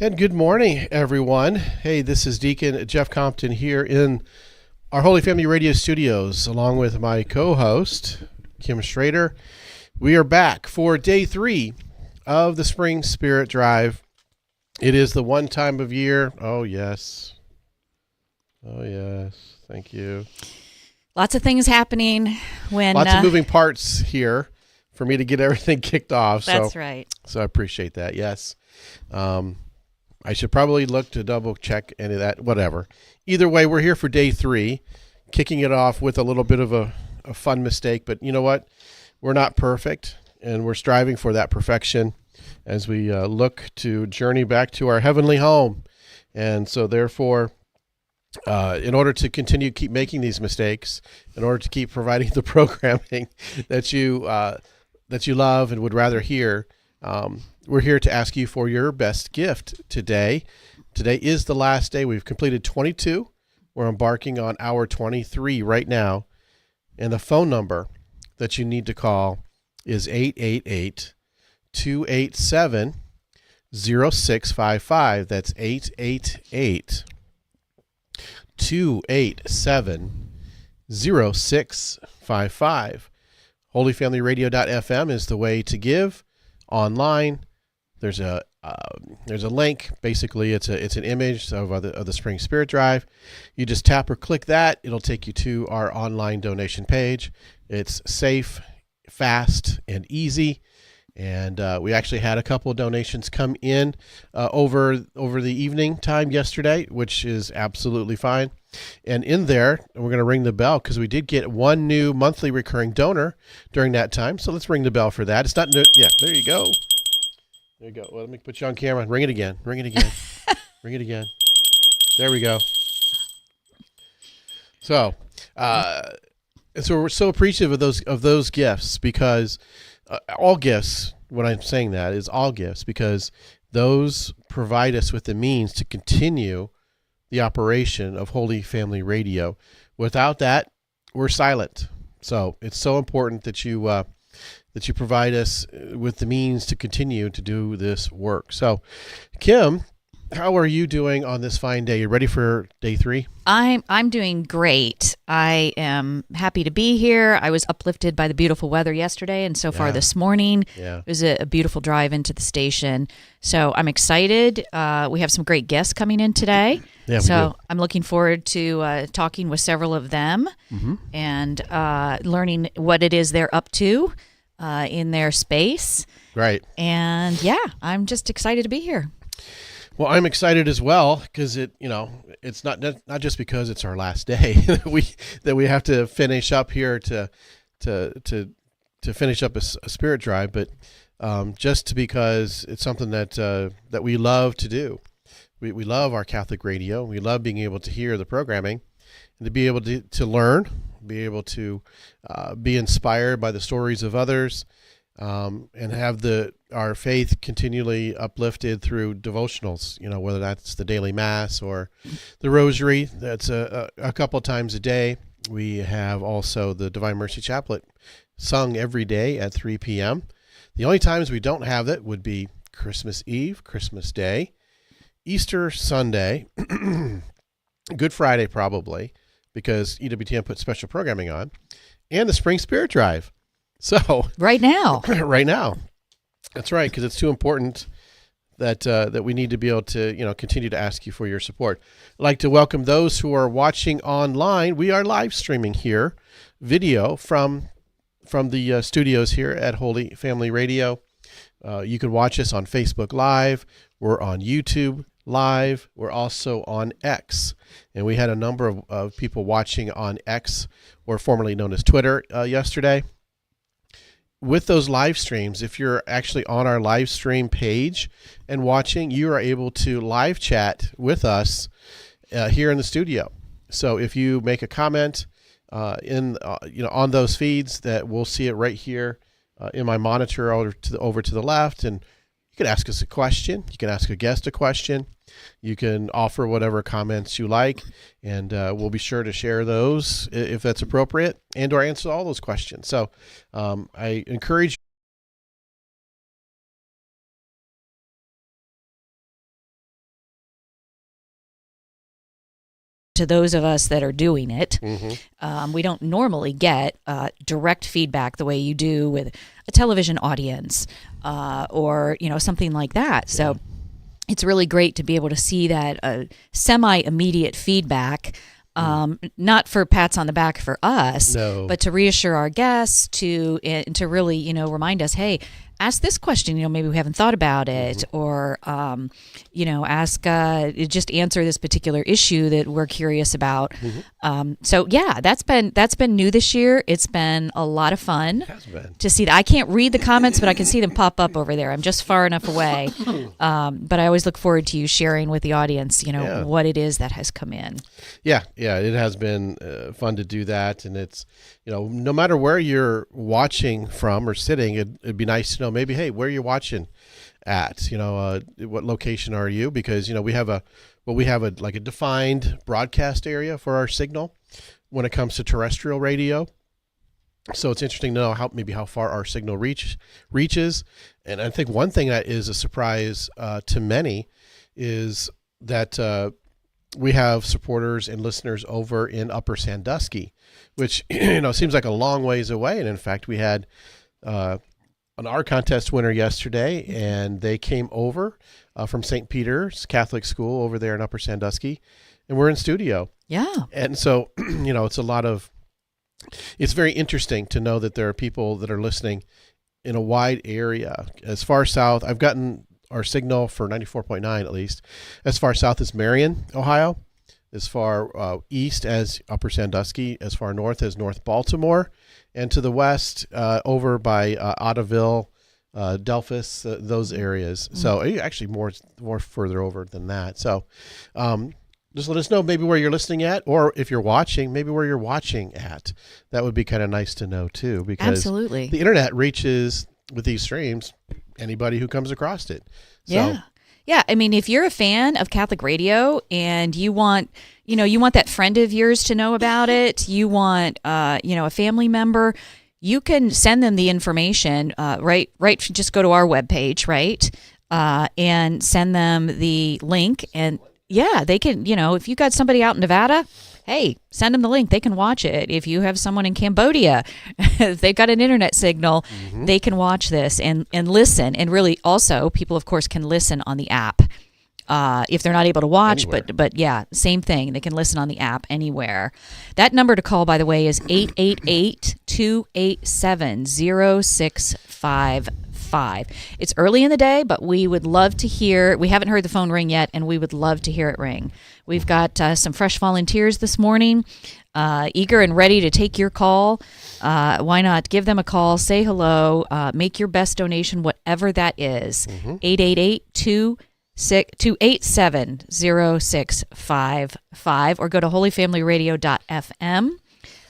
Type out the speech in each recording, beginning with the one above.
And good morning, everyone. Hey, this is Deacon Jeff Compton here in our Holy Family Radio studios, along with my co-host, Kim Schrader. We are back for day 3 of the Spring Spirit Drive. It is the one time of year. Oh, yes. Oh, yes. Thank you. Lots of things happening when... Lots of moving parts here for me to get everything kicked off. That's right. So I appreciate that, yes. I should probably look to double check any of that, whatever. Either way, we're here for day 3, kicking it off with a little bit of a fun mistake. But you know what? We're not perfect, and we're striving for that perfection as we look to journey back to our heavenly home. And so therefore, in order to continue keep making these mistakes, in order to keep providing the programming that you love and would rather hear, we're here to ask you for your best gift today. Today is the last day. We've completed 22. We're embarking on hour 23 right now. And the phone number that you need to call is 888-287-0655. That's 888-287-0655. HolyFamilyRadio.fm is the way to give online. There's a link. Basically, it's an image of the Spring Spirit Drive. You just tap or click that. It'll take you to our online donation page. It's safe, fast, and easy. And we actually had a couple of donations come in over the evening time yesterday, which is absolutely fine. And in there, we're going to ring the bell because we did get one new monthly recurring donor during that time. So let's ring the bell for that. It's not new. Yeah, there you go. There you go. Well, let me put you on camera. Ring it again. Ring it again. Ring it again. There we go. So, we're so appreciative of those gifts because all gifts. What I'm saying that is all gifts because those provide us with the means to continue the operation of Holy Family Radio. Without that, we're silent. So it's so important that you provide us with the means to continue to do this work. So, Kim, how are you doing on this fine day? You ready for day 3? I'm doing great. I am happy to be here. I was uplifted by the beautiful weather yesterday, and so far this morning it was a beautiful drive into the station. So I'm excited. We have some great guests coming in today. Yeah, so I'm looking forward to talking with several of them and learning what it is they're up to in their space. Right. And yeah, I'm just excited to be here. Well, I'm excited as well because it's not just because it's our last day that we have to finish up here to finish up a spirit drive, but just because it's something that we love to do. We love our Catholic radio. We love being able to hear the programming and to be able to learn, be able to be inspired by the stories of others. And have our faith continually uplifted through devotionals, whether that's the daily mass or the rosary. That's a couple times a day. We have also the Divine Mercy Chaplet sung every day at 3 p.m. The only times we don't have that would be Christmas Eve, Christmas Day, Easter Sunday, Good Friday probably, because EWTN put special programming on, and the Spring Spirit Drive. So right now, that's right, because it's too important that we need to be able to continue to ask you for your support. I'd like to welcome those who are watching online. We are live streaming here, video from the studios here at Holy Family Radio. You can watch us on Facebook Live. We're on YouTube Live. We're also on X, and we had a number of people watching on X, or formerly known as Twitter, yesterday. With those live streams, if you're actually on our live stream page and watching, you are able to live chat with us here in the studio. So if you make a comment on those feeds, that we'll see it right here in my monitor over to the left, and you can ask us a question. You can ask a guest a question. You can offer whatever comments you like, and we'll be sure to share those if that's appropriate and or answer all those questions. So I encourage to those of us that are doing it. Mm-hmm. We don't normally get direct feedback the way you do with a television audience or something like that. So it's really great to be able to see that semi-immediate feedback. Not for pats on the back for us, but to reassure our guests, to really, remind us, hey, ask this question, maybe we haven't thought about it, or, ask, just answer this particular issue that we're curious about. So yeah, that's been new this year. It's been a lot of fun to see that. I can't read the comments, but I can see them pop up over there. I'm just far enough away. But I always look forward to you sharing with the audience, what it is that has come in. Yeah, it has been fun to do that. And it's, no matter where you're watching from or sitting, it'd be nice to know maybe, hey, where you're watching at, what location are you? Because, we have a defined broadcast area for our signal when it comes to terrestrial radio. So it's interesting to know how far our signal reaches. And I think one thing that is a surprise to many is that we have supporters and listeners over in Upper Sandusky, which seems like a long ways away. And in fact, we had an Our Contest winner yesterday, and they came over from St. Peter's Catholic School over there in Upper Sandusky, and we're in studio. Yeah. And so, it's very interesting to know that there are people that are listening in a wide area. As far south, I've gotten our signal for 94.9 at least, as far south as Marion, Ohio, as far east as Upper Sandusky, as far north as North Baltimore, and to the west over by Ottoville, Delphus, those areas. So actually more further over than that. So just let us know maybe where you're listening at, or if you're watching, maybe where you're watching at. That would be kind of nice to know too, because absolutely, the internet reaches with these streams anybody who comes across it. So, yeah. I mean, if you're a fan of Catholic radio and you want that friend of yours to know about it, you want, a family member, you can send them the information, right. Just go to our webpage, right. And send them the link, and they can, if you got somebody out in Nevada, hey, send them the link. They can watch it. If you have someone in Cambodia, if they've got an internet signal, they can watch this and listen. And really also, people, of course, can listen on the app if they're not able to watch. Anywhere. But yeah, same thing. They can listen on the app anywhere. That number to call, by the way, is 888-287-0655. It's early in the day, but we would love to hear. We haven't heard the phone ring yet, and we would love to hear it ring. We've got some fresh volunteers this morning, eager and ready to take your call. Why not give them a call, say hello, make your best donation, whatever that is. 888-287-0655, or go to holyfamilyradio.fm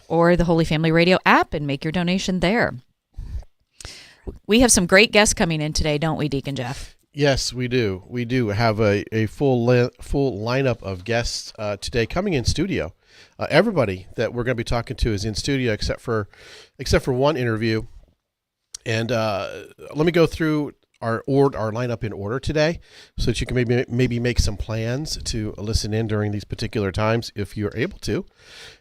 or the Holy Family Radio app and make your donation there. We have some great guests coming in today, don't we, Deacon Jeff? Yes, we do. We do have a full lineup of guests today coming in studio. Everybody that we're going to be talking to is in studio except for one interview. And let me go through our lineup in order today, so that you can maybe make some plans to listen in during these particular times if you're able to.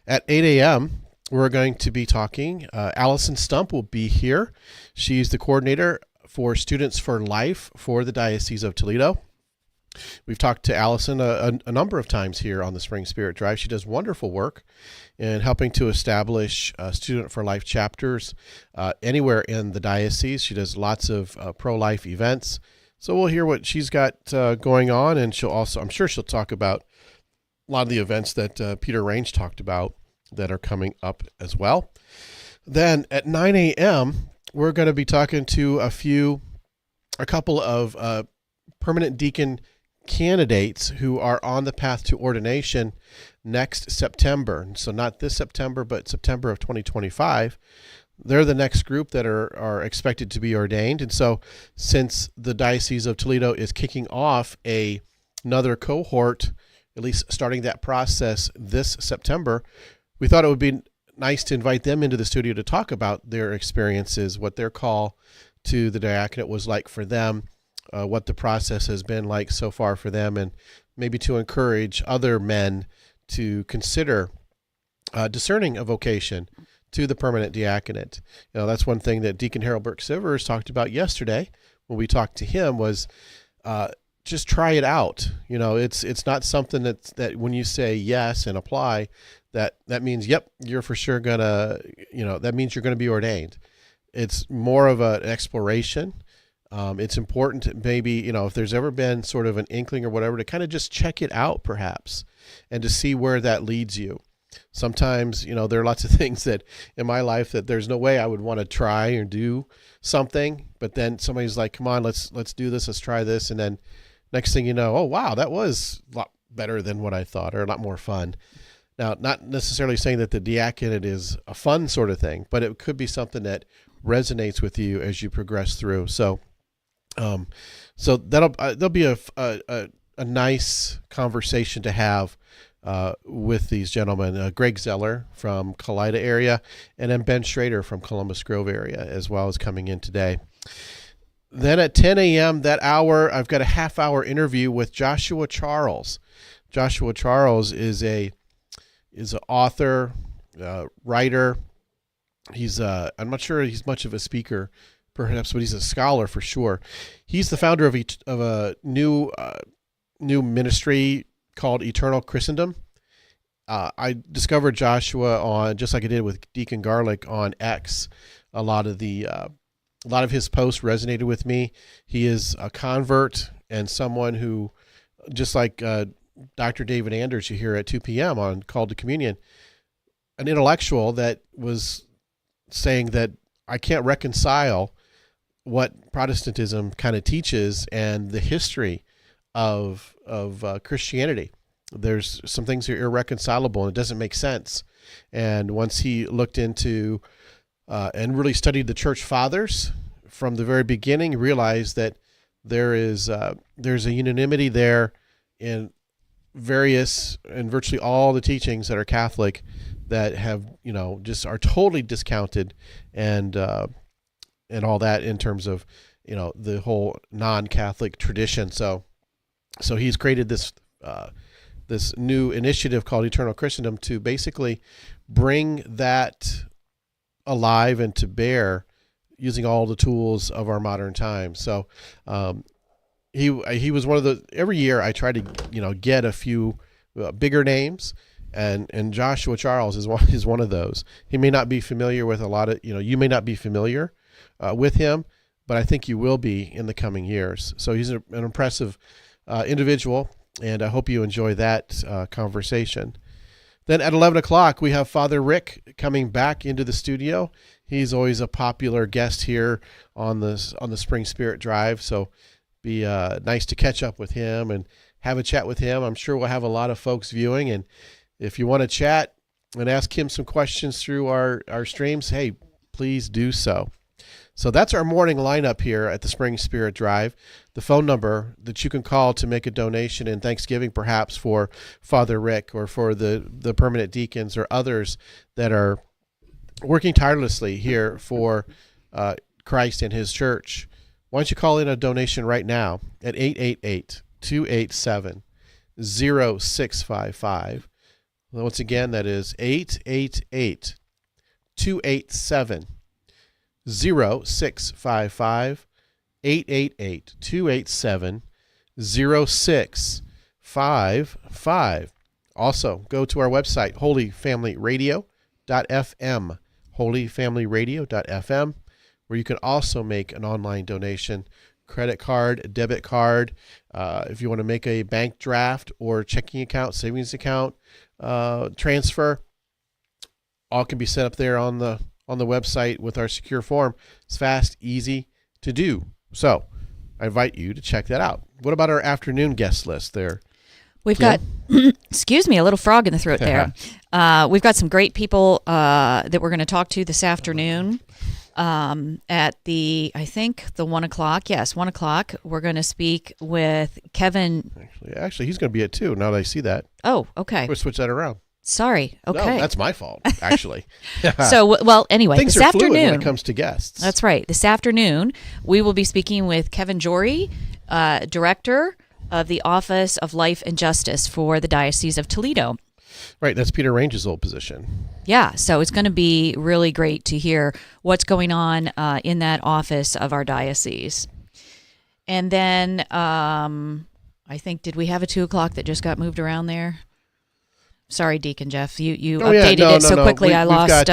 At 8 a.m., we're going to be talking. Allison Stump will be here. She's the coordinator for Students for Life for the Diocese of Toledo. We've talked to Allison a number of times here on the Spring Spirit Drive. She does wonderful work in helping to establish Student for Life chapters anywhere in the diocese. She does lots of pro-life events. So we'll hear what she's got going on, and I'm sure she'll talk about a lot of the events that Peter Range talked about that are coming up as well. Then at 9 a.m., we're going to be talking to a couple of permanent deacon candidates who are on the path to ordination next September. So not this September, but September of 2025. They're the next group that are expected to be ordained. And so since the Diocese of Toledo is kicking off another cohort, at least starting that process this September, we thought it would be nice to invite them into the studio to talk about their experiences, what their call to the diaconate was like for them, what the process has been like so far for them, and maybe to encourage other men to consider discerning a vocation to the permanent diaconate. That's one thing that Deacon Harold Burke Sivers talked about yesterday when we talked to him was just try it out. It's not something that when you say yes and apply, that means, yep, you're for sure gonna, that means you're going to be ordained. It's more of an exploration. It's important to maybe, if there's ever been sort of an inkling or whatever, to kind of just check it out perhaps and to see where that leads you. Sometimes, there are lots of things that in my life that there's no way I would want to try or do something, but then somebody's like, come on, let's do this. Let's try this. And then next thing you know, oh, wow, that was a lot better than what I thought, or a lot more fun. Now, not necessarily saying that the diaconate is a fun sort of thing, but it could be something that resonates with you as you progress through. So there'll be a nice conversation to have with these gentlemen, Greg Zeller from Kalida area, and then Ben Schrader from Columbus Grove area, as well as coming in today. Then at 10 a.m. that hour, I've got a half-hour interview with Joshua Charles. Joshua Charles is an author, writer. He's I'm not sure he's much of a speaker, perhaps, but he's a scholar for sure. He's the founder of a new ministry called Eternal Christendom. I discovered Joshua on, just like I did with Deacon Garlic on X. A lot of his posts resonated with me. He is a convert and someone who, just like Dr. David Anders you hear at 2 p.m. on Call to Communion, an intellectual that was saying that I can't reconcile what Protestantism kind of teaches and the history of Christianity. There's some things that are irreconcilable and it doesn't make sense. And once he looked into and really studied the church fathers from the very beginning, realized that there's a unanimity there in virtually all the teachings that are Catholic that have, just are totally discounted and all that in terms of, the whole non-Catholic tradition. So he's created this new initiative called Eternal Christendom to basically bring that alive and to bear using all the tools of our modern times. So he was one of the, every year I try to get a few bigger names, and Joshua Charles is one of those. He may not be familiar with a lot of, you may not be familiar with him, but I think you will be in the coming years. So he's an impressive individual, and I hope you enjoy that conversation. Then at 11 o'clock, we have Father Rick coming back into the studio. He's always a popular guest here on the Spring Spirit Drive, so be nice to catch up with him and have a chat with him. I'm sure we'll have a lot of folks viewing, and if you want to chat and ask him some questions through our streams, hey, please do so. So that's our morning lineup here at the Spring Spirit Drive. The phone number that you can call to make a donation in Thanksgiving, perhaps for Father Rick or for the permanent deacons or others that are working tirelessly here for Christ and his church. Why don't you call in a donation right now at 888-287-0655. Once again, that is 888-287-0655, 888-287-0655. Also, go to our website, holyfamilyradio.fm, holyfamilyradio.fm, where you can also make an online donation, credit card, debit card, if you want to make a bank draft or checking account, savings account transfer. All can be set up there on the website with our secure form. It's fast, easy to do. So I invite you to check that out. What about our afternoon guest list there? We've got, excuse me, a little frog in the throat there. We've got some great people that we're going to talk to this afternoon at the 1 o'clock. Yes, 1 o'clock. We're going to speak with Kevin. Actually, he's going to be at 2 now that I see that. Oh, okay. We'll switch that around. Sorry. Okay. No, that's my fault, actually. So, well, anyway, things this are fluid afternoon, when it comes to guests. That's right. This afternoon, we will be speaking with Kevin Jory, Director of the Office of Life and Justice for the Diocese of Toledo. Right, that's Peter Range's old position. Yeah, so it's going to be really great to hear what's going on in that office of our diocese. And then I think, did we have a 2:00 that just got moved around there? Sorry, Deacon Jeff, you updated it so quickly. I lost.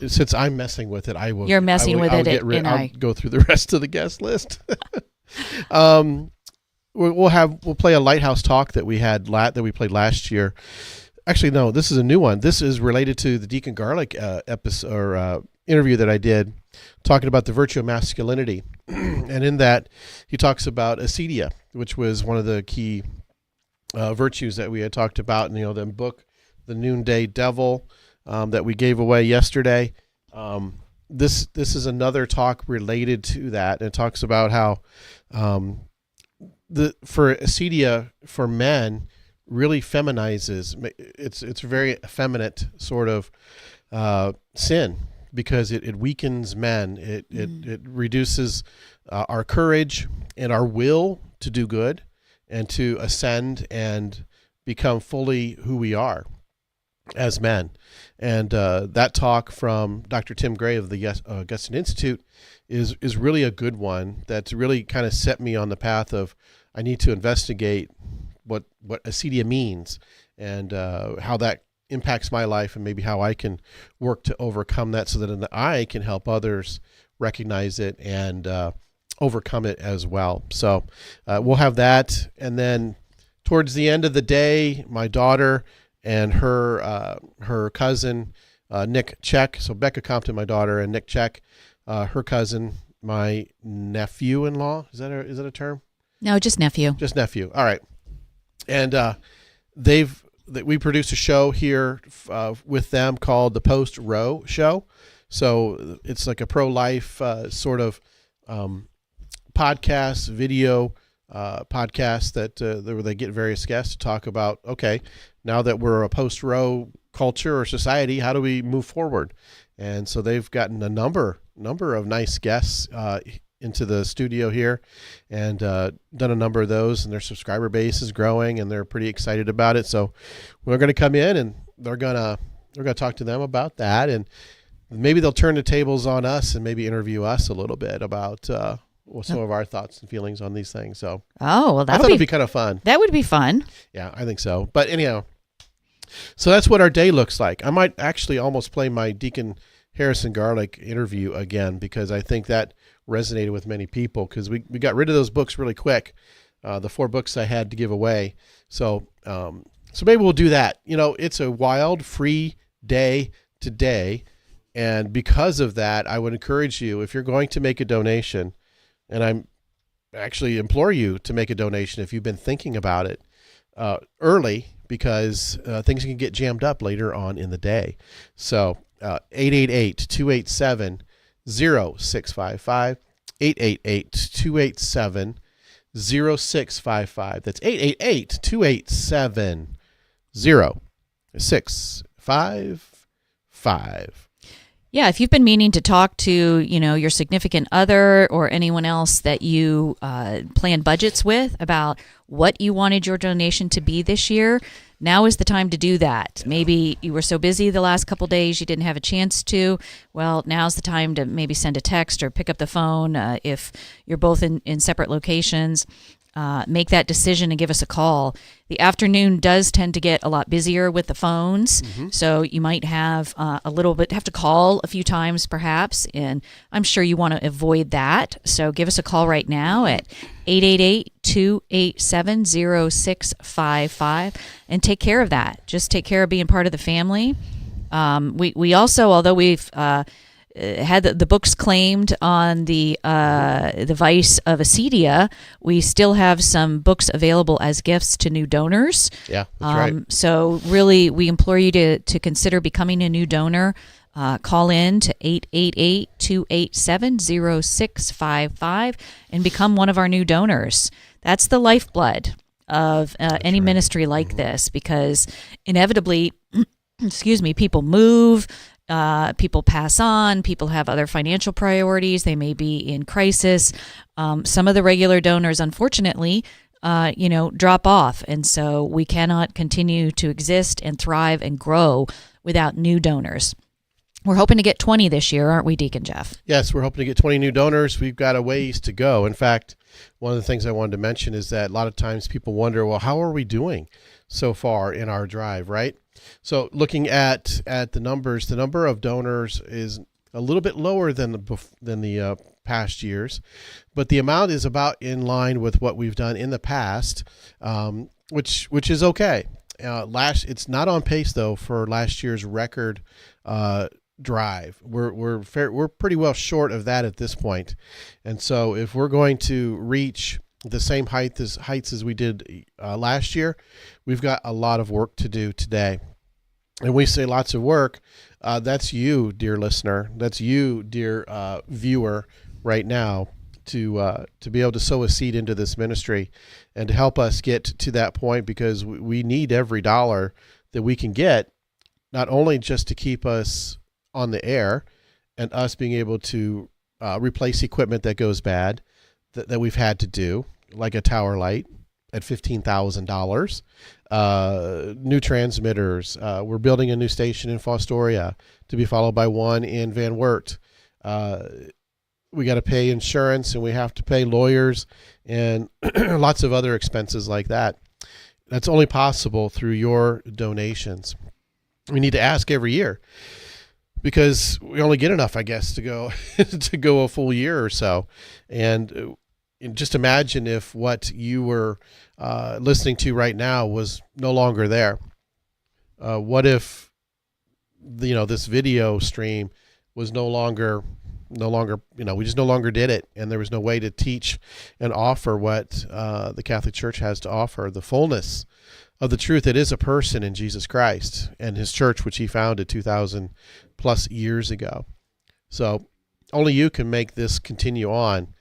Since I'm messing with it, I will. You're messing with it, and I'll go through the rest of the guest list. We'll play a Lighthouse talk that we played last year. Actually, no, this is a new one. This is related to the Deacon Garlic episode or interview that I did, talking about the virtue of masculinity, and in that he talks about acedia, which was one of the key virtues that we had talked about in the book, The Noonday Devil, that we gave away yesterday. This is another talk related to that, and it talks about how for acedia for men really feminizes. It's a very effeminate sort of sin, because it weakens men. It reduces our courage and our will to do good and to ascend and become fully who we are as men. And that talk from Dr. Tim Gray of the Augustine Institute is really a good one. That's really kind of set me on the path of I need to investigate what acedia means and how that impacts my life, and maybe how I can work to overcome that, so that I can help others recognize it and overcome it as well. So we'll have that. And then towards the end of the day, my daughter and her cousin, Nick Check. So Becca Compton, my daughter, and Nick Check, her cousin, my nephew-in-law. Is that a term? No, just nephew. Just nephew. All right. And we produced a show here with them called the Post Row Show. So it's like a pro-life sort of podcast, video podcast where they get various guests to talk about, okay, now that we're a post-Roe culture or society, how do we move forward? And so they've gotten a number of nice guests into the studio here, and done a number of those, and their subscriber base is growing, and they're pretty excited about it. So we're going to come in, and we're going to talk to them about that, and maybe they'll turn the tables on us and maybe interview us a little bit about some of our thoughts and feelings on these things. So I thought it'd be kind of fun. That would be fun. Yeah, I think so. But anyhow, so that's what our day looks like. I might actually almost play my Deacon Harrison Garlic interview again, because I think that resonated with many people, because we got rid of those books really quick, the 4 books I had to give away. So maybe we'll do that. It's a wild, free day today, and because of that, I would encourage you, if you're going to make a donation, and I'm actually implore you to make a donation if you've been thinking about it early, because things can get jammed up later on in the day. So 888-287-0655, 888-287-0655. That's 888-287-0655. Yeah, if you've been meaning to talk to, your significant other or anyone else that you plan budgets with about what you wanted your donation to be this year, now is the time to do that. Maybe you were so busy the last couple days you didn't have a chance to. Well, now's the time to maybe send a text or pick up the phone if you're both in separate locations. Make that decision and give us a call. The afternoon does tend to get a lot busier with the phones, so you might have have to call a few times perhaps, and I'm sure you want to avoid that. So give us a call right now at 888-287-0655 and take care of that. Just take care of being part of the family. We also, although we've had the books claimed on the vice of acedia, we still have some books available as gifts to new donors. Yeah, that's right. So really, we implore you to consider becoming a new donor. Call in to 888-287-0655 and become one of our new donors. That's the lifeblood of any ministry like this, because inevitably, people move. People pass on, people have other financial priorities, they may be in crisis. Some of the regular donors, unfortunately, drop off. And so we cannot continue to exist and thrive and grow without new donors. We're hoping to get 20 this year, aren't we, Deacon Jeff? Yes, we're hoping to get 20 new donors. We've got a ways to go. In fact, one of the things I wanted to mention is that a lot of times people wonder, well, how are we doing so far in our drive, right? So looking at the numbers, the number of donors is a little bit lower than the past years, but the amount is about in line with what we've done in the past, which is okay. It's not on pace though for last year's record drive. We're pretty well short of that at this point, and so if we're going to reach the same heights as we did last year, we've got a lot of work to do today. And we say lots of work. That's you, dear listener. That's you, dear viewer, right now, to be able to sow a seed into this ministry and to help us get to that point, because we need every dollar that we can get, not only just to keep us on the air and us being able to replace equipment that goes bad that we've had to do, like a tower light at $15,000, new transmitters. We're building a new station in Fostoria to be followed by one in Van Wert. We got to pay insurance, and we have to pay lawyers and lots of other expenses like that. That's only possible through your donations. We need to ask every year, because we only get enough, I guess, to go to go a full year or so. And just imagine if what you were listening to right now was no longer there. What if this video stream was no longer we just no longer did it, and there was no way to teach and offer what the Catholic Church has to offer, the fullness of the truth that is a person in Jesus Christ and his church, which he founded 2,000 plus years ago. So only you can make this continue on.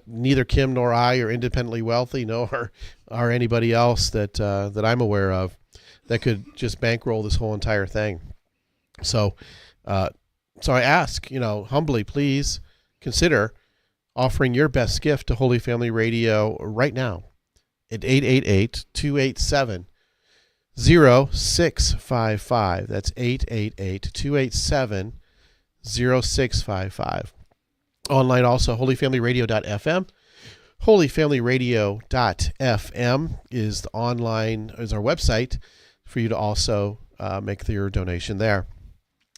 Neither Kim nor I are independently wealthy, nor are anybody else that I'm aware of that could just bankroll this whole entire thing. So I ask, humbly, please consider offering your best gift to Holy Family Radio right now at 888-287-0655. That's 888-287-0655. Online also, holyfamilyradio.fm. Holyfamilyradio.fm is our website for you to also make your donation there.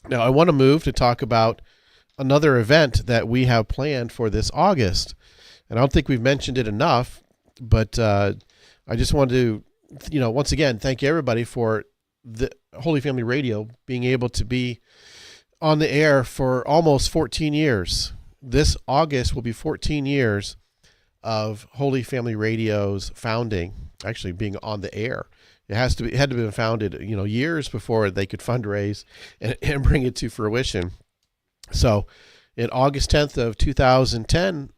Now, I want to move to talk about another event that we have planned for this August. And I don't think we've mentioned it enough, but I just wanted to, once again, thank everybody for the Holy Family Radio being able to be on the air for almost 14 years. This August will be 14 years of Holy Family Radio's founding, actually being on the air. It had to be founded, years before they could fundraise and bring it to fruition. So, in August 10th of 2010,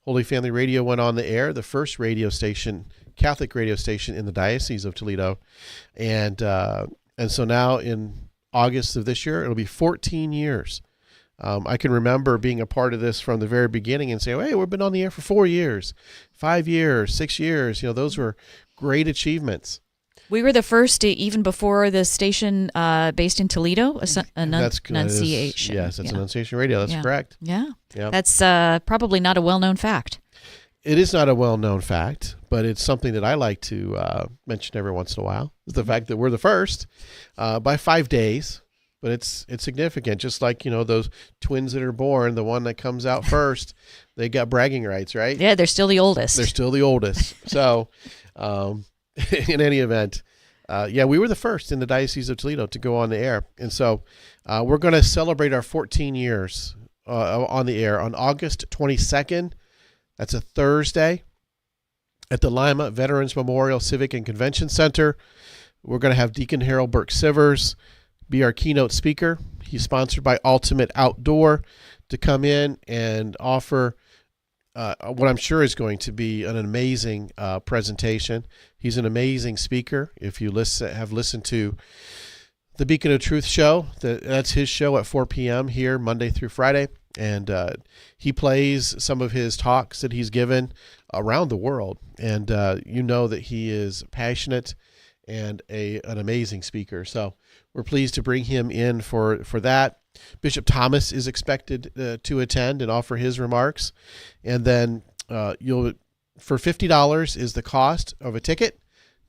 Holy Family Radio went on the air, the first radio station, Catholic radio station in the Diocese of Toledo, and so now in August of this year, it'll be 14 years. I can remember being a part of this from the very beginning and saying, hey, we've been on the air for 4 years, 5 years, 6 years. Those were great achievements. We were the first, even before the station based in Toledo, Annunciation. Yes, it's Annunciation Radio. That's correct. Yeah. That's probably not a well-known fact. It is not a well-known fact, but it's something that I like to mention every once in a while. Is the fact that we're the first by 5 days, but it's significant. Just like those twins that are born, the one that comes out first, they got bragging rights, right? Yeah, they're still the oldest. So. In any event, we were the first in the Diocese of Toledo to go on the air. And so we're going to celebrate our 14 years on the air on August 22nd. That's a Thursday at the Lima Veterans Memorial Civic and Convention Center. We're going to have Deacon Harold Burke-Sivers be our keynote speaker. He's sponsored by Ultimate Outdoor to come in and offer what I'm sure is going to be an amazing presentation. He's an amazing speaker. If you have listened to the Beacon of Truth show, that's his show at 4 p.m. here, Monday through Friday. And he plays some of his talks that he's given around the world. And you know that he is passionate and an amazing speaker. So we're pleased to bring him in for that. Bishop Thomas is expected to attend and offer his remarks. And then for $50 is the cost of a ticket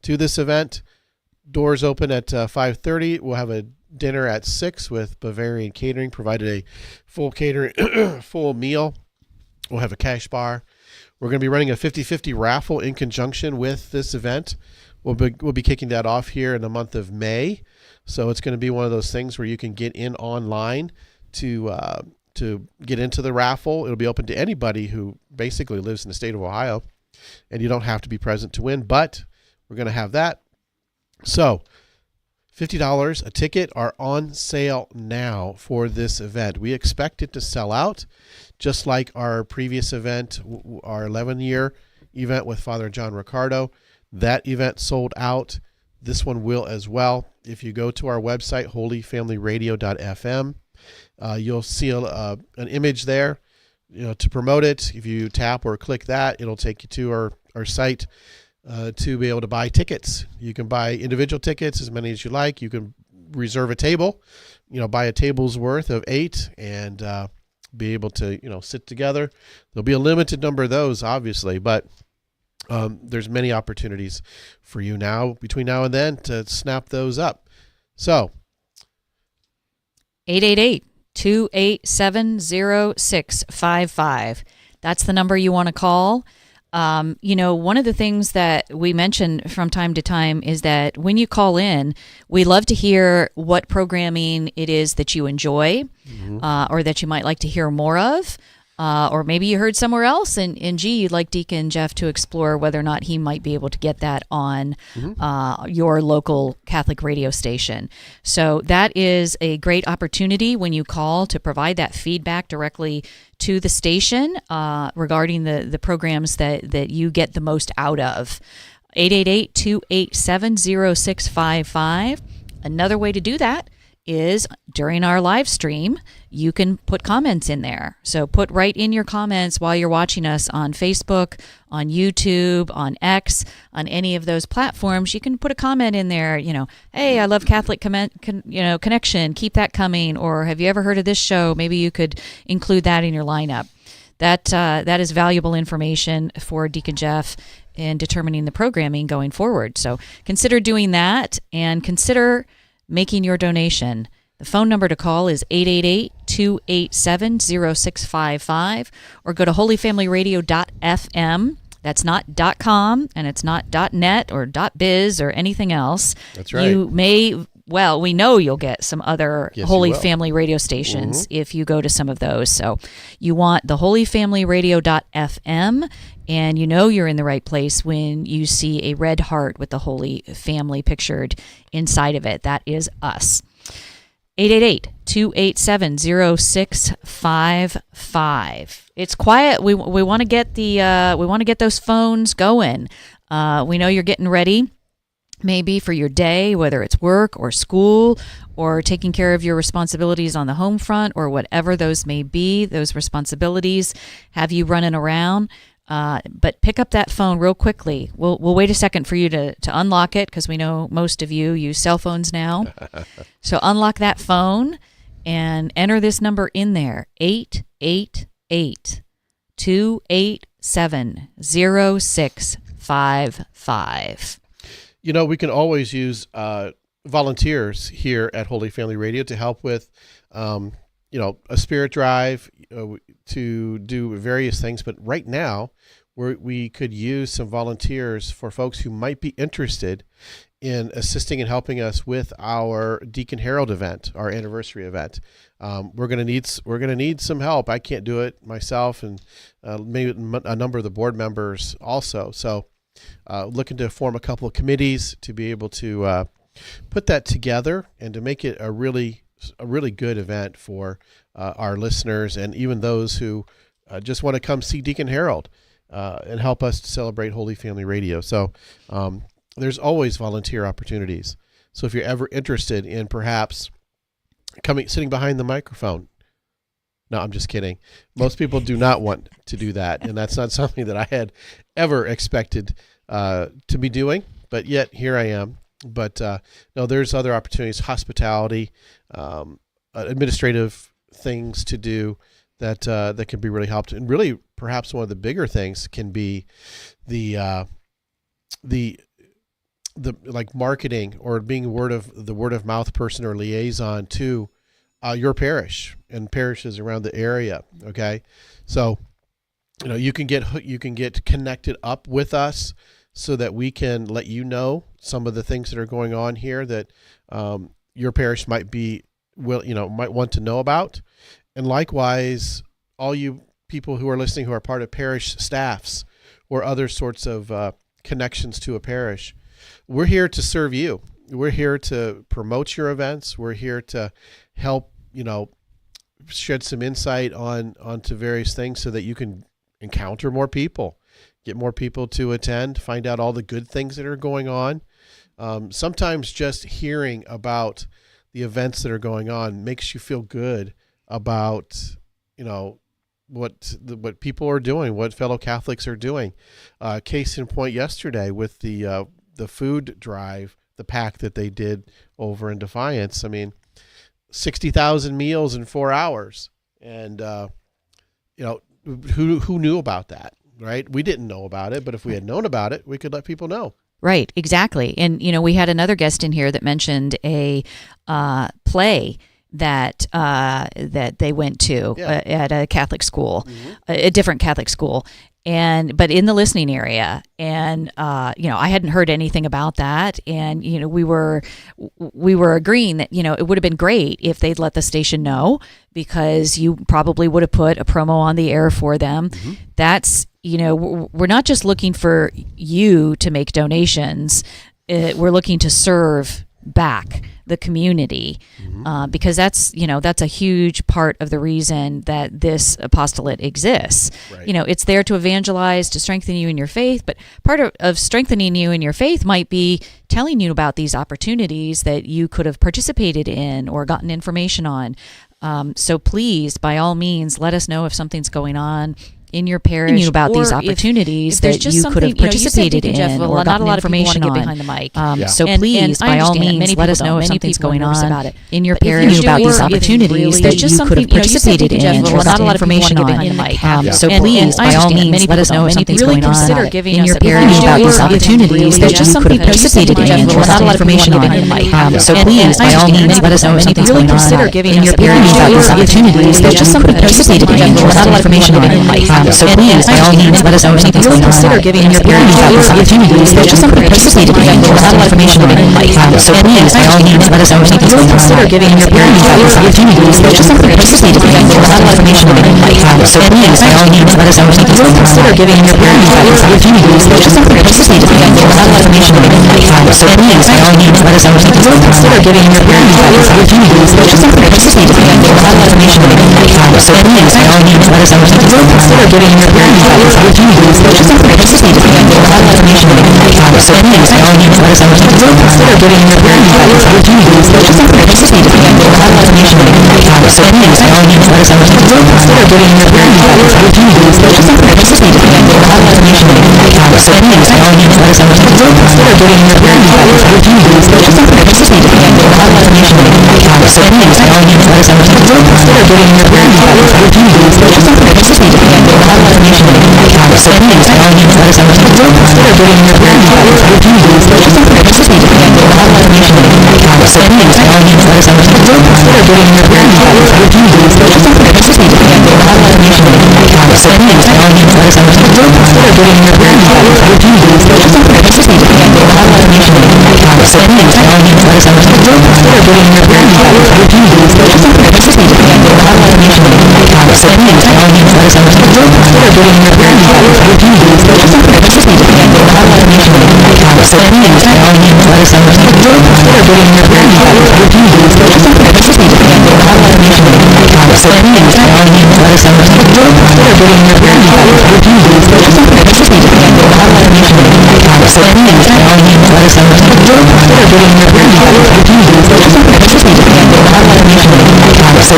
to this event. Doors open at 5:30. We'll have a dinner at 6 with Bavarian Catering, provided a full catering, full meal. We'll have a cash bar. We're going to be running a 50-50 raffle in conjunction with this event. We'll be kicking that off here in the month of May. So it's going to be one of those things where you can get in online to get into the raffle. It'll be open to anybody who basically lives in the state of Ohio, and you don't have to be present to win, but we're going to have that. So $50 a ticket are on sale now for this event. We expect it to sell out, just like our previous event, our 11-year event with Father John Riccardo. That event sold out. This one will as well. If you go to our website, holyfamilyradio.fm, you'll see an image there, to promote it. If you tap or click that, it'll take you to our site to be able to buy tickets. You can buy individual tickets, as many as you like. You can reserve a table, buy a table's worth of 8 and be able to, sit together. There'll be a limited number of those, obviously, but there's many opportunities for you between now and then to snap those up. So 888-287-0655. That's the number you want to call. One of the things that we mention from time to time is that when you call in, we love to hear what programming it is that you enjoy, or that you might like to hear more of. Or maybe you heard somewhere else, and you'd like Deacon Jeff to explore whether or not he might be able to get that on your local Catholic radio station. So that is a great opportunity when you call to provide that feedback directly to the station regarding the programs that you get the most out of. 888-287-0655. Another way to do that is during our live stream, you can put comments in there. So put right in your comments while you're watching us on Facebook, on YouTube, on X, on any of those platforms. You can put a comment in there, hey, I love Catholic Connection, keep that coming, or have you ever heard of this show? Maybe you could include that in your lineup. That is valuable information for Deacon Jeff in determining the programming going forward. So consider doing that, and consider making your donation. The phone number to call is 888-287-0655, or go to holyfamilyradio.fm. That's not .com, and it's not .net or .biz or anything else. That's right. We know you'll get some other Holy Family radio stations if you go to some of those. So you want the holyfamilyradio.fm, and you're in the right place when you see a red heart with the Holy Family pictured inside of it. That is us. 888-287-0655. It's quiet. We want to get those phones going. We know you're getting ready, maybe for your day, whether it's work or school or taking care of your responsibilities on the home front, or whatever those may be. Those responsibilities have you running around. But pick up that phone real quickly. We'll wait a second for you to unlock it, because we know most of you use cell phones now. So unlock that phone and enter this number in there, 888-287-0655. We can always use volunteers here at Holy Family Radio to help with, a spirit drive, to do various things. But right now, we could use some volunteers for folks who might be interested in assisting and helping us with our Deacon Harold event, our anniversary event. We're going to need some help. I can't do it myself, and maybe a number of the board members also. So looking to form a couple of committees to be able to put that together and to make it a really good event for our listeners, and even those who just want to come see Deacon Harold and help us to celebrate Holy Family Radio. So there's always volunteer opportunities. So if you're ever interested in perhaps sitting behind the microphone, No, I'm just kidding. Most people do not want to do that, and that's not something that I had ever expected to be doing. But yet here I am. But no, there's other opportunities, hospitality, administrative things to do that that can be really helped. And really, perhaps one of the bigger things can be the like marketing or being word of mouth person or liaison to your parish and parishes around the area. Okay, so you can get connected up with us so that we can let you know some of the things that are going on here that your parish might want to know about. And likewise, all you people who are listening who are part of parish staffs or other sorts of connections to a parish, we're here to serve you. We're here to promote your events. We're here to help, shed some insight onto various things so that you can encounter more people, get more people to attend, find out all the good things that are going on. Sometimes just hearing about the events that are going on makes you feel good about, what people are doing, what fellow Catholics are doing. Case in point, yesterday with the food drive, the pack that they did over in Defiance. I mean, 60,000 meals in 4 hours, and who knew about that, right? We didn't know about it, but if we had known about it, we could let people know. Right, exactly. And we had another guest in here that mentioned a play that they went to at a Catholic school, a different Catholic school, but in the listening area. And I hadn't heard anything about that, and we were agreeing that it would have been great if they'd let the station know, because you probably would have put a promo on the air for them. That's we're not just looking for you to make donations. We're looking to serve back the community, because that's a huge part of the reason that this apostolate exists. Right. It's there to evangelize, to strengthen you in your faith, but part of strengthening you in your faith might be telling you about these opportunities that you could have participated in or gotten information on. So please, by all means, let us know if something's going on in your parish about these opportunities that you could have participated in or gotten information on. Behind the mic. So please, by all means, let us know if something's going on in your parish about these opportunities that you could have participated in or gotten information on. So please, by all means, let us know if something's going on in your parish about these opportunities that you could have participated in or gotten information on. So please, by all means, let us know if something's going on in your parish about these opportunities that you could have participated in or gotten information on. So please, by all means, let us know if something's going on in your parish about these opportunities that you could have participated in or gotten information on. So please, by all means, let us know if something's going on in your parish about these opportunities that you could have participated in or gotten information on. So please, by all means, let us know if something's going on in your parish about these opportunities that you could have participated in or gotten information on. So please, by all means, let us know if something's going on in your parish about these opportunities that you could have participated in or gotten information on. So please, by all means, let us know if something's going on in your parish about these opportunities that you could have participated in or gotten information on. So please, by all means, let us know if something's going on in your parish about these opportunities that you could have participated in or gotten information on. So please, by all means, let us know if something's going on in your parish about these opportunities that you could have participated in or gotten information on. So please, by all means, let us know if something's going on in your parish about these opportunities that you could have participated in or gotten information on. So please, by all means, let us know if something's going on in your parish about these opportunities that you could have participated in or gotten information on. So please, by all means, let us know if something's going on in your parish about these opportunities that you could have participated in or gotten information on. So please, by all means, let us know if something's going on in your parish about these opportunities that you could have participated in or gotten information on. So please, by all means, let us know if something's going on in your parish about these opportunities that you could have participated in or gotten information on. So please, by all means, let us know if something's going on in your parish about these opportunities that you could have participated in or gotten information on. So please, by all means, let us know if something's going on in your parish about these opportunities that you could have participated in or gotten information on. So please, by all means, let us know if something's going on in your parish about these opportunities that you could have participated in or gotten information on. So please, by all means, let us know if something's going on in your parish about these opportunities that you could have participated in or gotten information on. So please, by all means, let us know if something's going on in your parish about these opportunities that you could have participated in or gotten information on. So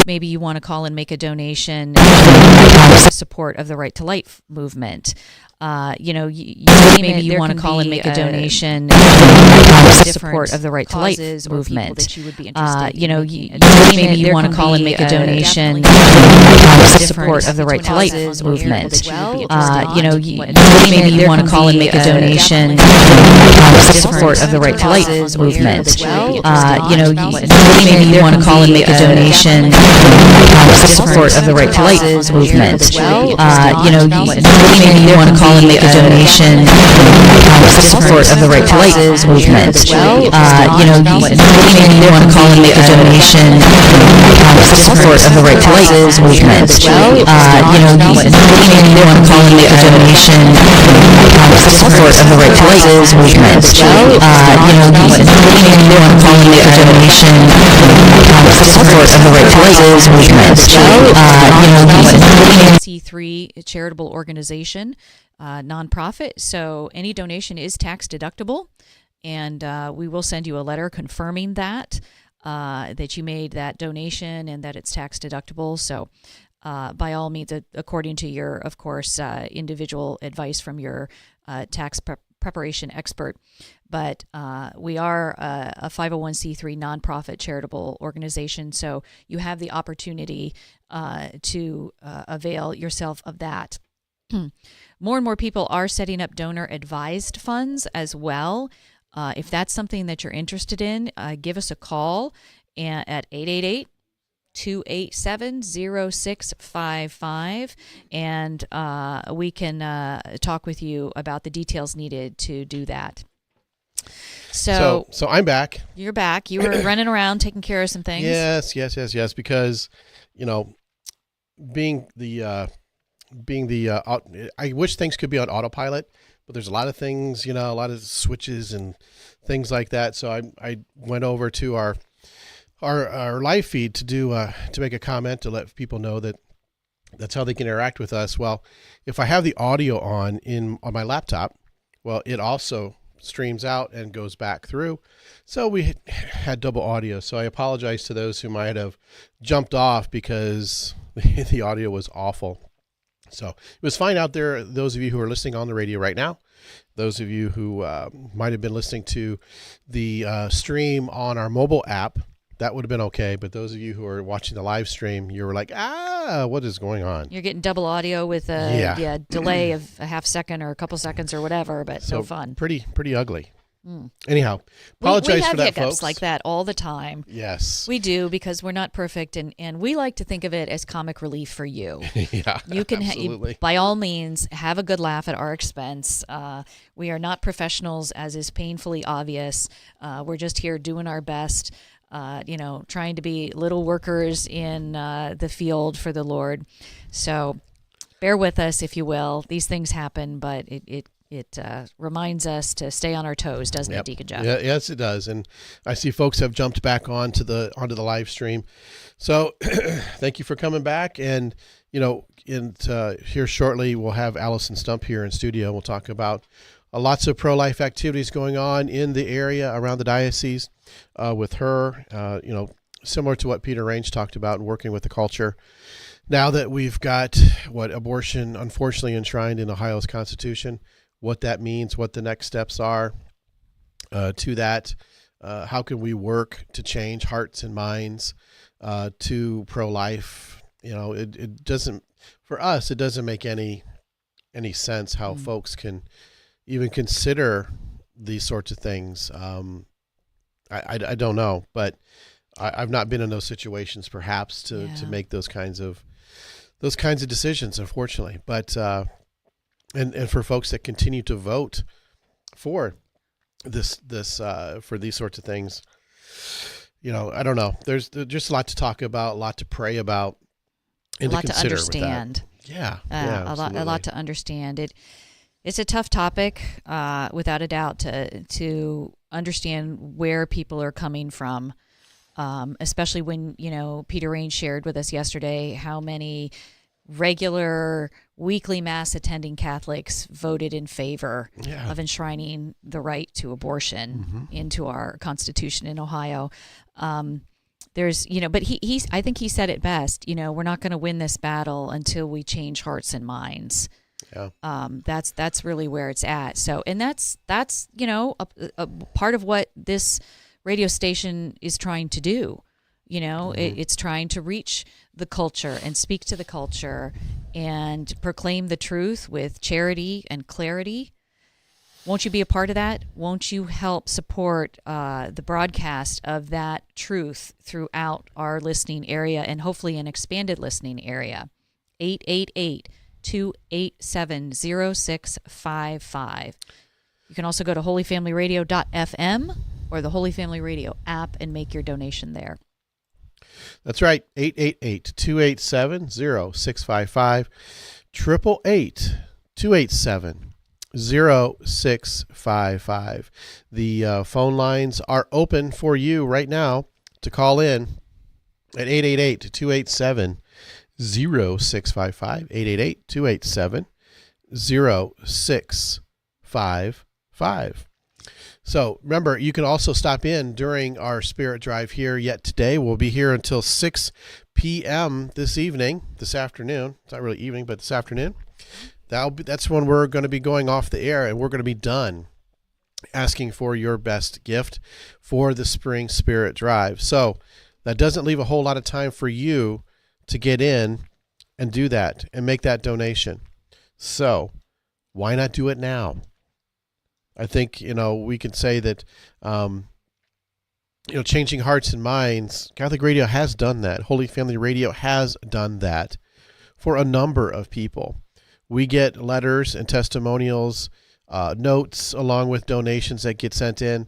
Maybe you want to call and make a donation in support of the Right to Life movement. Maybe you want to call and make a donation in support of the Right to Life movement. Maybe you want to call and make a donation in support of the Right to Life movement. Maybe you want to call and make a donation in support of the Right to Life movement. Maybe you want to call and make a donation in support of the Right to Life movement. Maybe you want to call and make a donation in support of the Right to Life movement. Maybe you want to call and make a donation in support of the Right to Life movement. Maybe you want to call and make a donation in support of the Right to Life movement. Maybe you want to call and make a donation in support of the Right to Life movement. C3 charitable organization, nonprofit. So any donation is tax deductible, and we will send you a letter confirming that you made that donation and that it's tax deductible. So by all means, according to your, of course, individual advice from your tax preparation expert. But we are a 501c3 nonprofit charitable organization, so you have the opportunity to avail yourself of that. More and more people are setting up donor-advised funds as well. If that's something that you're interested in, give us a call at 888-287-0655, and we can talk with you about the details needed to do that. So I'm back. You're back. You were running around taking care of some things. Yes. Because, being the I wish things could be on autopilot, but there's a lot of things, a lot of switches and things like that. So I went over to our live feed to make a comment to let people know that that's how they can interact with us. Well, if I have the audio on my laptop, well, it also streams out and goes back through. So we had double audio. So I apologize to those who might have jumped off because the audio was awful. So it was fine out there. Those of you who are listening on the radio right now, those of you who might have been listening to the stream on our mobile app, that would have been okay. But those of you who are watching the live stream, you were like, what is going on? You're getting double audio with a delay of a half second or a couple seconds or whatever, but so no fun. Pretty ugly. Anyhow, apologize for that, folks. We have hiccups like that all the time. Yes. We do, because we're not perfect, and we like to think of it as comic relief for you. Yeah, you can absolutely. By all means, have a good laugh at our expense. We are not professionals, as is painfully obvious. We're just here doing our best, trying to be little workers in the field for the Lord. So bear with us, if you will. These things happen, but it reminds us to stay on our toes, doesn't it, Deacon Jeff? Yeah, yes, it does. And I see folks have jumped back onto the live stream. So thank you for coming back. And here shortly we'll have Allison Stump here in studio. We'll talk about lots of pro-life activities going on in the area around the diocese with her. Similar to what Peter Range talked about, working with the culture. Now that we've got abortion unfortunately enshrined in Ohio's Constitution, what that means, what the next steps are to that, how can we work to change hearts and minds to pro-life. It doesn't, for us, it doesn't make any sense how folks can even consider these sorts of things. I don't know, but I've not been in those situations perhaps to make those kinds of decisions, unfortunately. But and for folks that continue to vote for this for these sorts of things, I don't know. There's just a lot to talk about, a lot to pray about. and a lot to consider with that. understand. Yeah, a lot to understand. It's a tough topic, without a doubt, to understand where people are coming from, especially when Peter Rain shared with us yesterday how many regular weekly mass attending Catholics voted in favor of enshrining the right to abortion into our Constitution in Ohio. There's, but I think he said it best. We're not going to win this battle until we change hearts and minds. Yeah. That's really where it's at. So, and that's a part of what this radio station is trying to do. It's trying to reach the culture and speak to the culture and proclaim the truth with charity and clarity. Won't you be a part of that? Won't you help support the broadcast of that truth throughout our listening area and hopefully an expanded listening area? 888-287-0655. You can also go to holyfamilyradio.fm or the Holy Family Radio app and make your donation there. That's right, 888-287-0655, 888-287-0655. The phone lines are open for you right now to call in at 888-287-0655, 888-287-0655. So remember, you can also stop in during our Spirit Drive here yet today. We'll be here until 6 p.m. this afternoon. It's not really evening, but this afternoon. That's when we're going to be going off the air, and we're going to be done asking for your best gift for the Spring Spirit Drive. So that doesn't leave a whole lot of time for you to get in and do that and make that donation. So why not do it now? I think, we can say that, changing hearts and minds, Catholic Radio has done that. Holy Family Radio has done that for a number of people. We get letters and testimonials, notes, along with donations that get sent in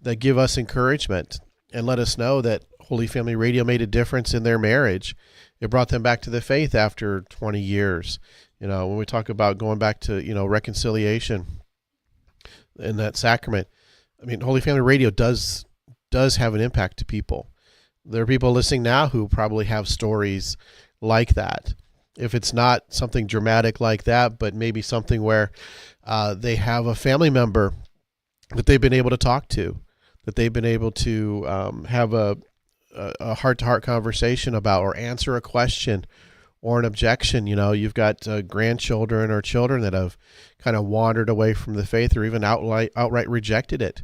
that give us encouragement and let us know that Holy Family Radio made a difference in their marriage. It brought them back to the faith after 20 years. When we talk about going back to, reconciliation in that sacrament, Holy Family Radio does have an impact to people. There are people listening now who probably have stories like that. If it's not something dramatic like that, but maybe something where they have a family member that they've been able to talk to, that they've been able to have a heart-to-heart conversation about, or answer a question or an objection. You've got grandchildren or children that have kind of wandered away from the faith or even outright rejected it.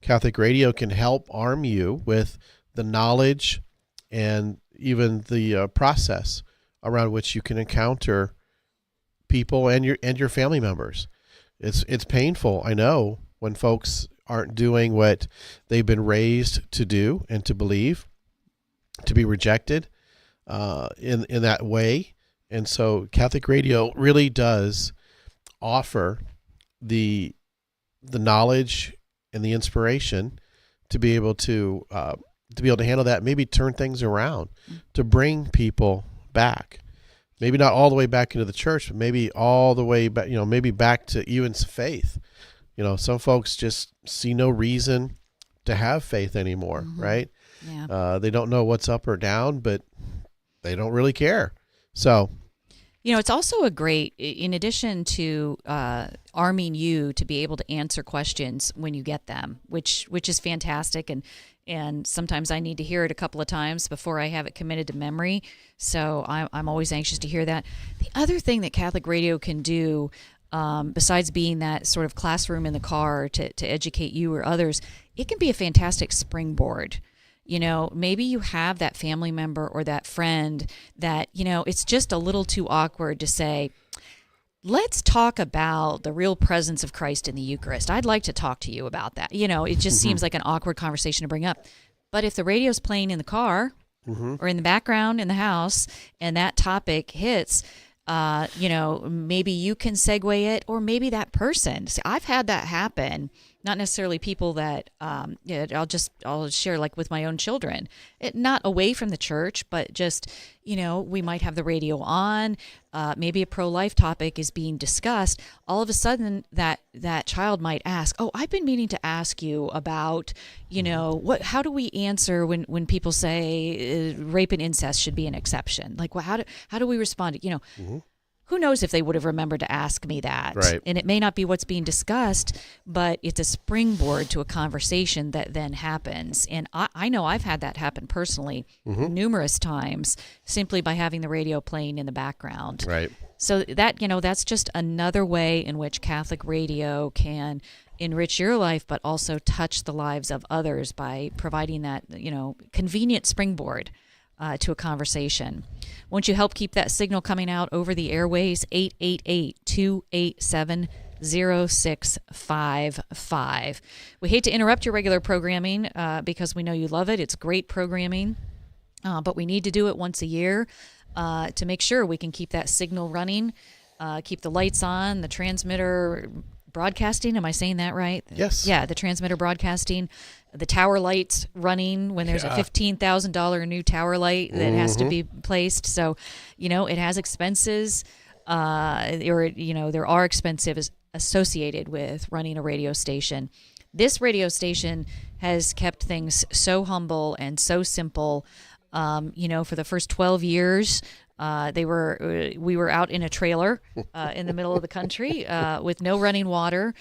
Catholic Radio can help arm you with the knowledge and even the process around which you can encounter people and your family members. It's painful, I know, when folks aren't doing what they've been raised to do and to believe, to be rejected in that way. And so Catholic Radio really does offer the knowledge and the inspiration to be able to handle that, maybe turn things around, to bring people back. Maybe not all the way back into the church, but maybe all the way back, maybe back to even faith. Some folks just see no reason to have faith anymore, right? Yeah. They don't know what's up or down, but they don't really care. So, it's also in addition to arming you to be able to answer questions when you get them, which is fantastic. And sometimes I need to hear it a couple of times before I have it committed to memory. So I'm always anxious to hear that. The other thing that Catholic Radio can do, besides being that sort of classroom in the car to educate you or others, it can be a fantastic springboard. Maybe you have that family member or that friend that, it's just a little too awkward to say, let's talk about the real presence of Christ in the Eucharist. I'd like to talk to you about that. It just seems like an awkward conversation to bring up. But if the radio's playing in the car or in the background in the house and that topic hits, maybe you can segue it, or maybe that person. See, I've had that happen, not necessarily people that I'll share like with my own children, not away from the church, but just, we might have the radio on, maybe a pro-life topic is being discussed. All of a sudden that child might ask, oh, I've been meaning to ask you about, how do we answer when people say rape and incest should be an exception? Like, well, how do we respond? Who knows if they would have remembered to ask me that? Right. And it may not be what's being discussed, but it's a springboard to a conversation that then happens. And I know I've had that happen personally numerous times simply by having the radio playing in the background. Right. So that's just another way in which Catholic radio can enrich your life, but also touch the lives of others by providing that, convenient springboard to a conversation. Won't you help keep that signal coming out over the airways? 888-287-0655. We hate to interrupt your regular programming because we know you love it. It's great programming, but we need to do it once a year to make sure we can keep that signal running, keep the lights on, the transmitter broadcasting. Am I saying that right? Yes. Yeah, the transmitter broadcasting, the tower lights running when there's a $15,000 new tower light that has to be placed. So, it has expenses, there are expenses associated with running a radio station. This radio station has kept things so humble and so simple. For the first 12 years, we were out in a trailer in the middle of the country with no running water,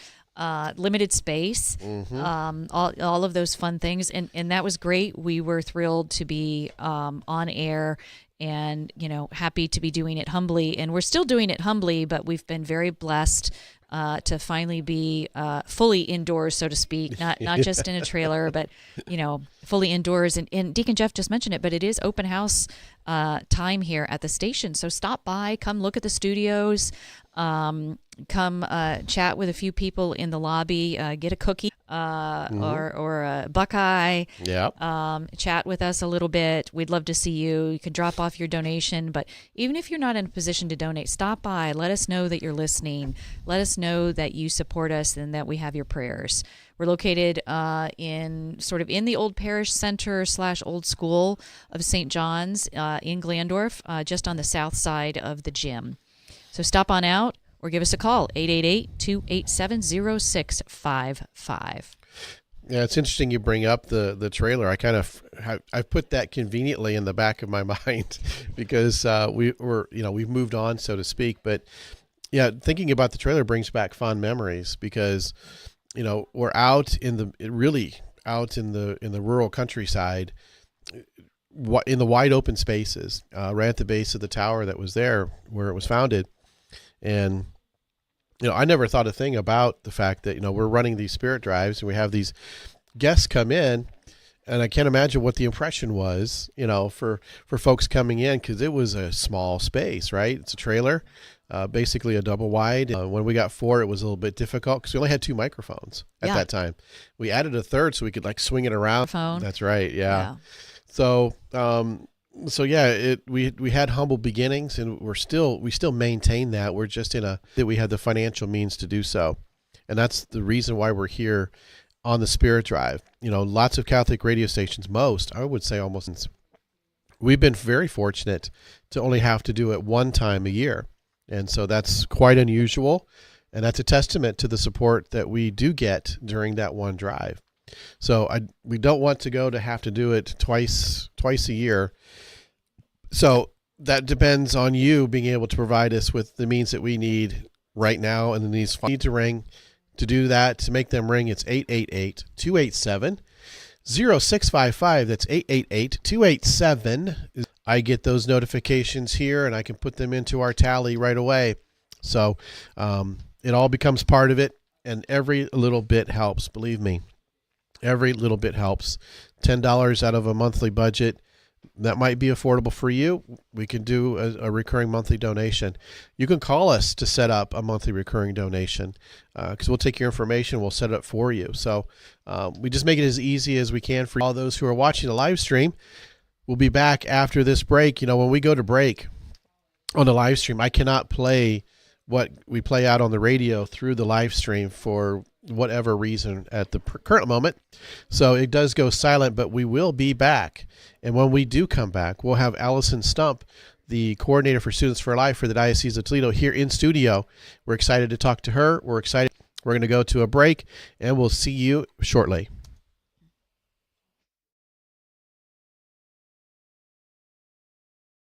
limited space, all of those fun things. And that was great. We were thrilled to be on air and, happy to be doing it humbly. And we're still doing it humbly, but we've been very blessed to finally be fully indoors, so to speak, not just in a trailer, but, fully indoors. And Deacon Jeff just mentioned it, but it is open house time here at the station. So stop by, come look at the studios, come chat with a few people in the lobby, get a cookie or a Buckeye. Yeah. Chat with us a little bit. We'd love to see you. You can drop off your donation, but even if you're not in a position to donate, stop by. Let us know that you're listening. Let us know that you support us and that we have your prayers. We're located in the old parish center / old school of St. John's in Glandorf, just on the south side of the gym. So stop on out or give us a call, 888-287-0655. Yeah, it's interesting you bring up the trailer. I put that conveniently in the back of my mind because we've moved on, so to speak. But yeah, thinking about the trailer brings back fond memories because we're out in the rural countryside, in the wide open spaces, right at the base of the tower that was there where it was founded. And, I never thought a thing about the fact that, we're running these spirit drives and we have these guests come in, and I can't imagine what the impression was, for folks coming in, because it was a small space, right? It's a trailer, basically a double wide. When we got 4, it was a little bit difficult because we only had 2 microphones at that time. We added a third so we could swing it around. Phone. That's right. Yeah. So, we had humble beginnings, and we still maintain that. We're just that we have the financial means to do so. And that's the reason why we're here on the Spirit Drive. Lots of Catholic radio stations, I would say almost, we've been very fortunate to only have to do it one time a year. And so that's quite unusual. And that's a testament to the support that we do get during that one drive. So we don't want to have to do it twice a year. So that depends on you being able to provide us with the means that we need right now, and the needs need to ring. To do that, to make them ring, it's 888-287-0655. That's 888-287. I get those notifications here, and I can put them into our tally right away. So it all becomes part of it, and every little bit helps. Believe me, every little bit helps. $10 out of a monthly budget. That might be affordable for you. We can do a recurring monthly donation. You can call us to set up a monthly recurring donation because we'll take your information. We'll set it up for you. So we just make it as easy as we can for all those who are watching the live stream. We'll be back after this break. When we go to break on the live stream, I cannot play what we play out on the radio through the live stream for whatever reason at the current moment. So it does go silent, but we will be back. And when we do come back, we'll have Allison Stump, the coordinator for Students for Life for the Diocese of Toledo, here in studio. We're excited to talk to her. We're excited. We're going to go to a break, and we'll see you shortly.